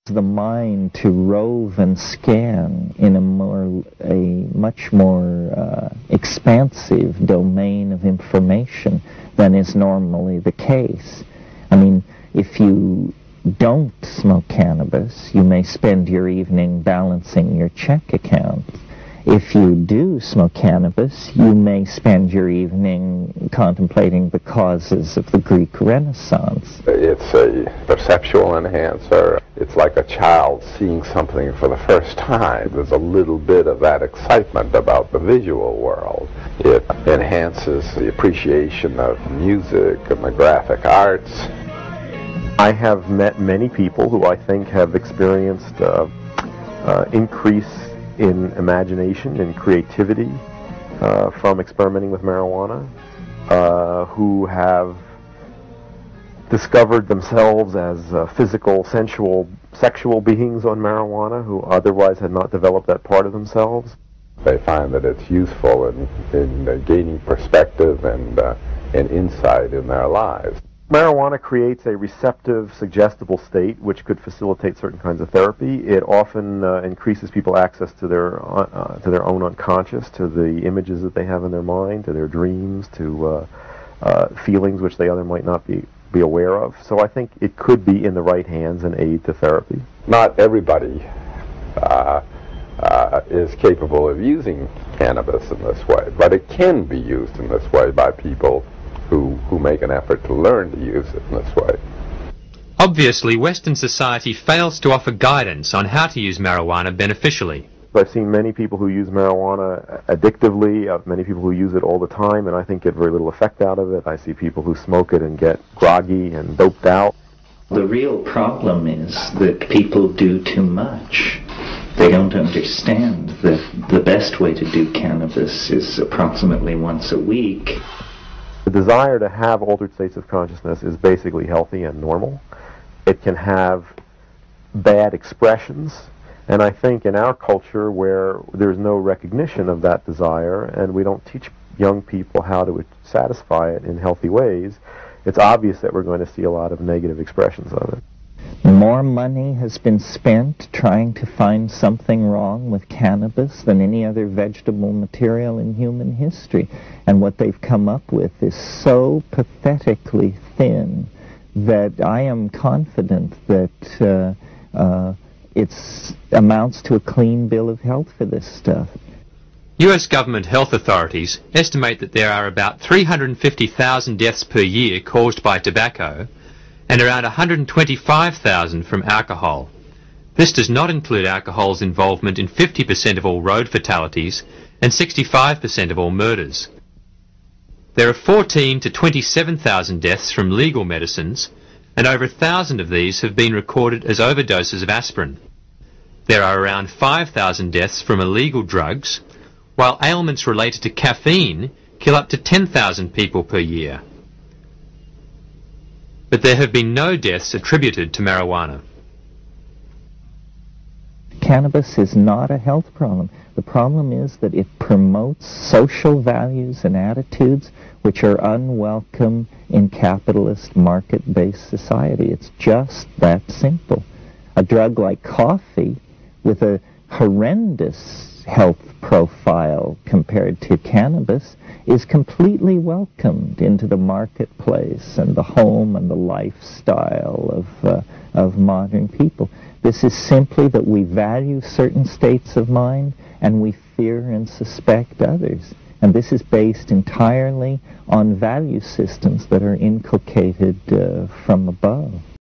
the mind to rove and scan in a much more expansive domain of information than is normally the case. I mean, if you don't smoke cannabis, you may spend your evening balancing your check account. If you do smoke cannabis, you may spend your evening contemplating the causes of the Greek Renaissance. It's a perceptual enhancer. It's like a child seeing something for the first time. There's a little bit of that excitement about the visual world. It enhances the appreciation of music and the graphic arts. I have met many people who I think have experienced increase in imagination and creativity from experimenting with marijuana, who have discovered themselves as physical, sensual, sexual beings on marijuana who otherwise had not developed that part of themselves. They find that it's useful in gaining perspective and insight in their lives. Marijuana creates a receptive, suggestible state which could facilitate certain kinds of therapy. It often increases people's access to their own unconscious, to the images that they have in their mind, to their dreams, to feelings which they might not be aware of. So I think it could be in the right hands an aid to therapy. Not everybody is capable of using cannabis in this way, but it can be used in this way by people who make an effort to learn to use it in this way. Obviously, Western society fails to offer guidance on how to use marijuana beneficially. I've seen many people who use marijuana addictively, many people who use it all the time, and I think get very little effect out of it. I see people who smoke it and get groggy and doped out. The real problem is that people do too much. They don't understand that the best way to do cannabis is approximately once a week. The desire to have altered states of consciousness is basically healthy and normal. It can have bad expressions, and I think in our culture where there's no recognition of that desire and we don't teach young people how to satisfy it in healthy ways, it's obvious that we're going to see a lot of negative expressions of it. More money has been spent trying to find something wrong with cannabis than any other vegetable material in human history. And what they've come up with is so pathetically thin that I am confident that it amounts to a clean bill of health for this stuff. US government health authorities estimate that there are about 350,000 deaths per year caused by tobacco, and around 125,000 from alcohol. This does not include alcohol's involvement in 50% of all road fatalities and 65% of all murders. There are 14 to 27,000 deaths from legal medicines, and over 1,000 of these have been recorded as overdoses of aspirin. There are around 5,000 deaths from illegal drugs, while ailments related to caffeine kill up to 10,000 people per year. But there have been no deaths attributed to marijuana. Cannabis is not a health problem. The problem is that it promotes social values and attitudes which are unwelcome in capitalist market-based society. It's just that simple. A drug like coffee, with a horrendous health profile compared to cannabis, is completely welcomed into the marketplace and the home and the lifestyle of modern people. This is simply that we value certain states of mind and we fear and suspect others. And this is based entirely on value systems that are inculcated from above.